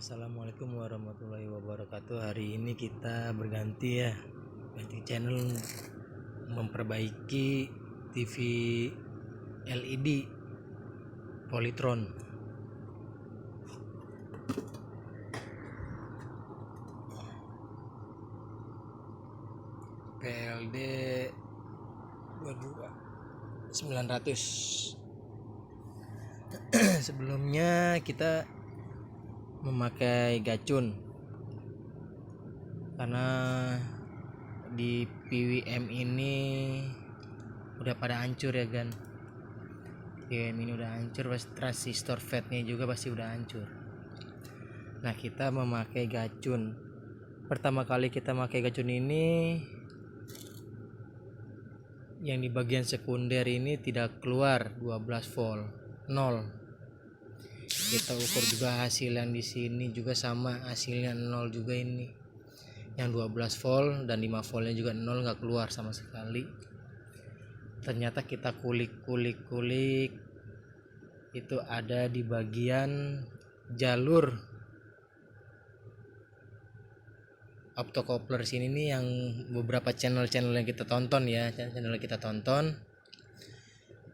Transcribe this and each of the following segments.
Assalamualaikum warahmatullahi wabarakatuh. Hari ini kita ganti channel, memperbaiki TV LED Polytron. PLD 900. Sebelumnya kita memakai gacun karena di PWM ini udah pada hancur ya kan. PWM ini udah hancur, transistor FET-nya juga pasti udah hancur. Nah, kita memakai gacun. Pertama kali kita pakai gacun ini, yang di bagian sekunder ini tidak keluar 12 volt, 0. Kita ukur juga hasil yang di sini juga sama, hasilnya 0 juga ini. Yang 12 volt dan 5 voltnya juga 0, nggak keluar sama sekali. Ternyata kita kulik itu ada di bagian jalur optocoupler sini nih, yang beberapa channel yang kita tonton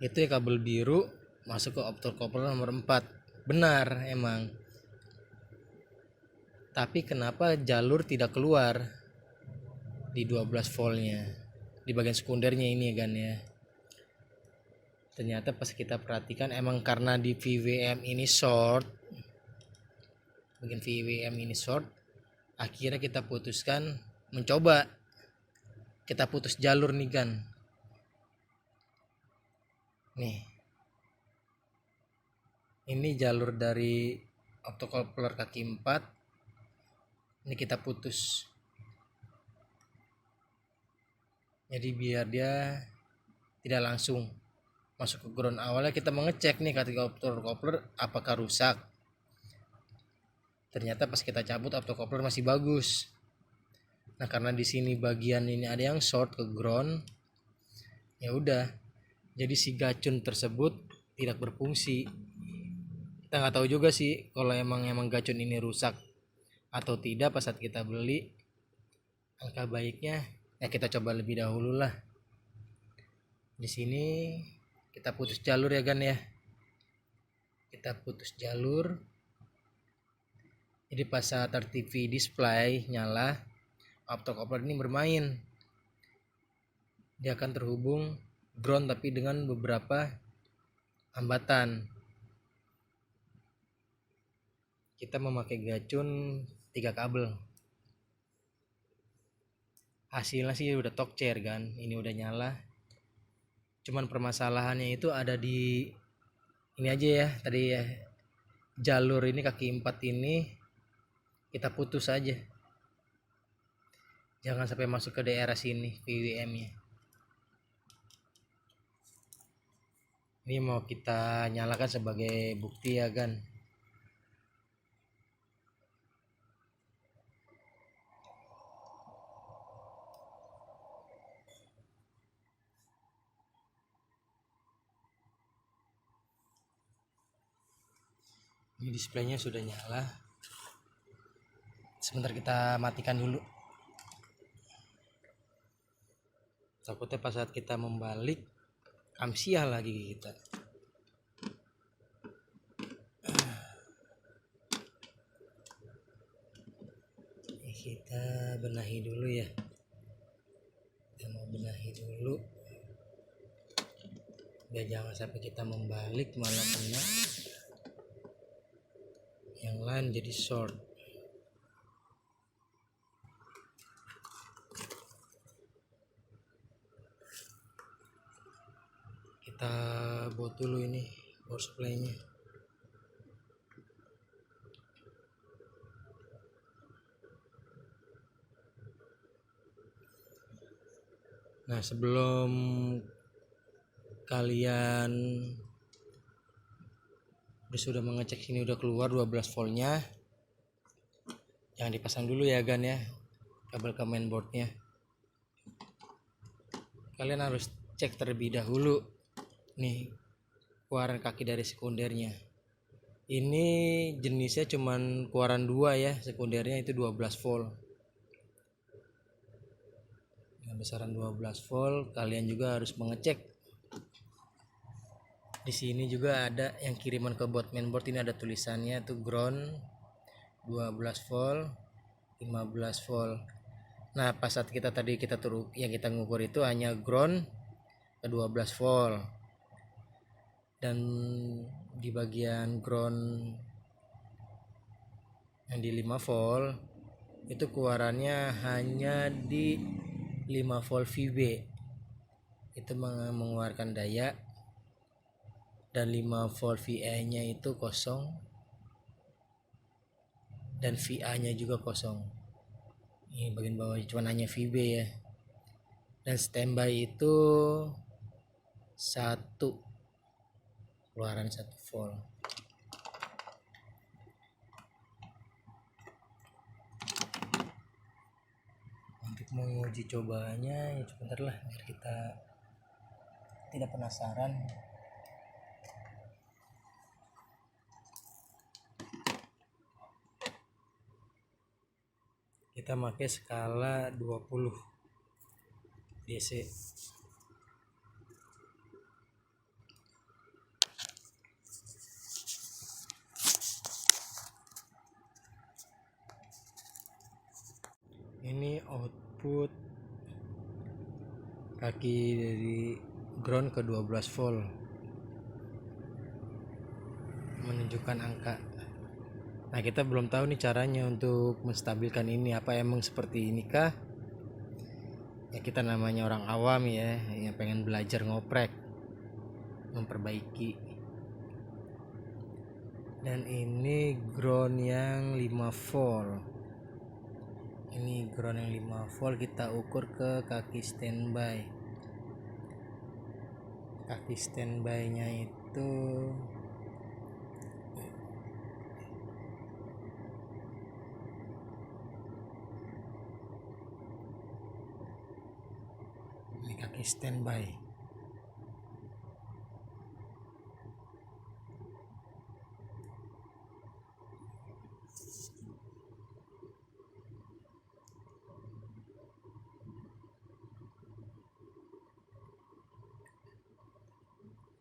itu ya, kabel biru masuk ke optocoupler nomor 4. Benar emang, tapi kenapa jalur tidak keluar di 12 voltnya di bagian sekundernya ini kan ya. Ternyata pas kita perhatikan emang karena di VWM ini short, bagian VWM ini short. Akhirnya kita putuskan mencoba, kita putus jalur nih kan. Nih, ini jalur dari optocoupler kaki 4. Ini kita putus. Jadi biar dia tidak langsung masuk ke ground. Awalnya kita mengecek nih kaki optocoupler apakah rusak. Ternyata pas kita cabut optocoupler masih bagus. Nah, karena di sini bagian ini ada yang short ke ground, ya udah. Jadi si gacun tersebut tidak berfungsi. Kita nggak tahu juga sih kalau emang gacun ini rusak atau tidak pas saat kita beli. Angka baiknya ya kita coba lebih dahulu lah. Di sini kita putus jalur ya kan ya. Kita putus jalur. Jadi pas saat TV display nyala, optocoupler ini bermain. Dia akan terhubung ground tapi dengan beberapa hambatan. Kita memakai gacun 3 kabel. Hasilnya sih udah tokcer kan, ini udah nyala. Cuman permasalahannya itu ada di ini aja ya, tadi ya, jalur ini kaki 4 ini kita putus aja. Jangan sampai masuk ke daerah sini PWM-nya. Ini mau kita nyalakan sebagai bukti ya kan. Ini displaynya sudah nyala. Sebentar kita matikan dulu. Takutnya pas saat kita membalik amsiah lagi kita. Kita benahi dulu ya. Kita mau benahi dulu biar jangan sampai kita membalik malah kena yang lain jadi short. Kita buat dulu ini power supply-nya. Nah, sebelum kalian sudah mengecek sini udah keluar 12 voltnya, jangan dipasang dulu ya gan ya kabel ke mainboardnya. Kalian harus cek terlebih dahulu nih keluaran kaki dari sekundernya. Ini jenisnya cuman keluaran 2 ya, sekundernya itu 12 volt. Yang besaran 12 volt, kalian juga harus mengecek. Di sini juga ada yang kiriman ke board mainboard, ini ada tulisannya tuh ground 12 volt, 15 volt. Nah, pas saat kita ngukur itu hanya ground ke 12 volt. Dan di bagian ground yang di 5 volt itu keluarannya hanya di 5 volt VB. Itu mengeluarkan daya, dan 5 volt VA nya itu kosong dan VA nya juga kosong. Ini bagian bawah cuma hanya VB ya. Dan standby itu 1 keluaran 1 volt. Untuk menguji cobanya ya sebentar lah, biar kita tidak penasaran. Kita pakai skala 20 DC. Ini output kaki dari ground ke 12 volt, menunjukkan angka. Nah, kita belum tahu nih caranya untuk menstabilkan ini, apa emang seperti ini kah? Ya kita namanya orang awam ya, yang pengen belajar ngoprek, memperbaiki. Dan ini ground yang 5 volt. Ini ground yang 5 volt, kita ukur ke kaki standby. Kaki standby nya itu ini kaki standby.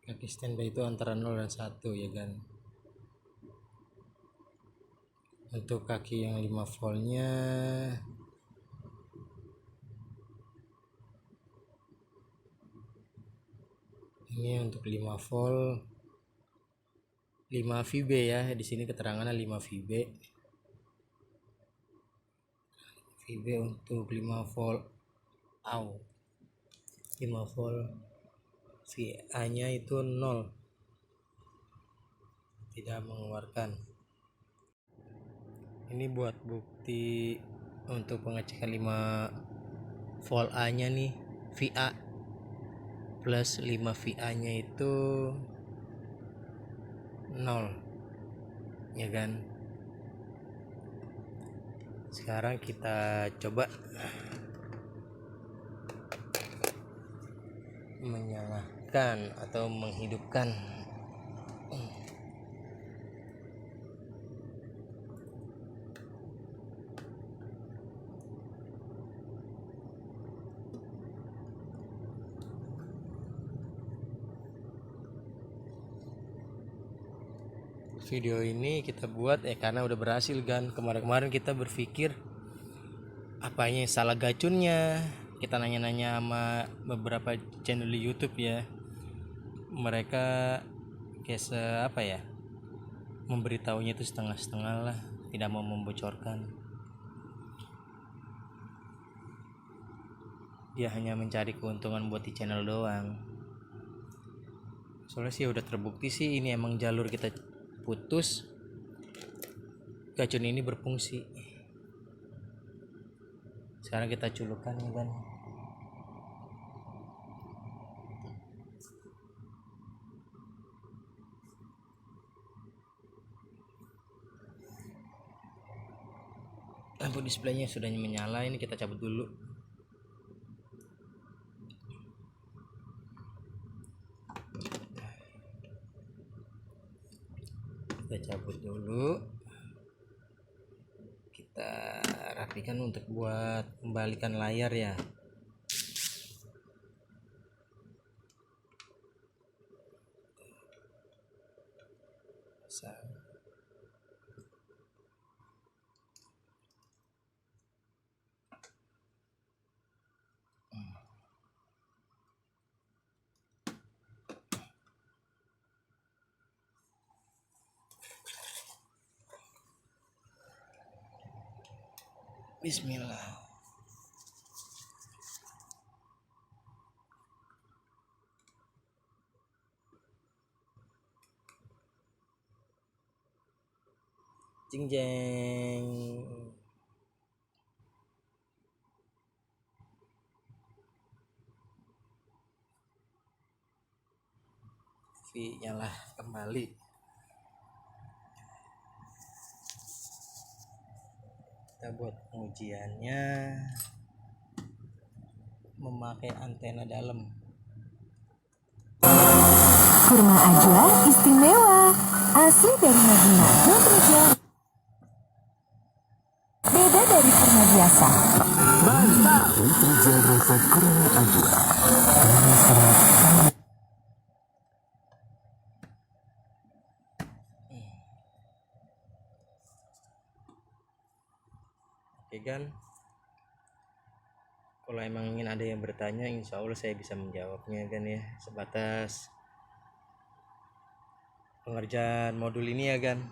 Kaki standby itu antara 0 dan 1 ya kan. Untuk kaki yang 5 voltnya ini untuk 5 volt 5 VB ya, di sini keterangannya 5 VB. VB untuk 5 volt out, 5 volt VA nya itu 0, tidak mengeluarkan. Ini buat bukti untuk pengecekan 5 volt A nya nih, VA plus 5 VA nya itu 0 ya kan. Sekarang kita coba menyalakan atau menghidupkan. Video ini kita buat karena udah berhasil kan. Kemarin kita berpikir apanya salah gacunnya. Kita nanya-nanya sama beberapa channel di YouTube ya. Mereka kayak memberitahunya itu setengah-setengah lah, tidak mau membocorkan. Dia hanya mencari keuntungan buat di channel doang. Soalnya sih udah terbukti sih ini emang jalur kita putus, gacun ini berfungsi. Sekarang kita culukan ya kan. Lampu displaynya sudah menyala, ini kita cabut dulu. Kita cabut dulu, kita rapikan untuk buat kembalikan layar ya. Bismillah. Jeng jeng. Nyala kembali. Kita buat pengujiannya memakai antena dalam. Kurma ajwa istimewa, asli dari Madinah. Beda dari kurma biasa. Mantap. Nutrijel rasa kurma ajwa. Oke kan, kalau emang ingin ada yang bertanya, insya Allah saya bisa menjawabnya kan ya, sebatas pengerjaan modul ini ya kan.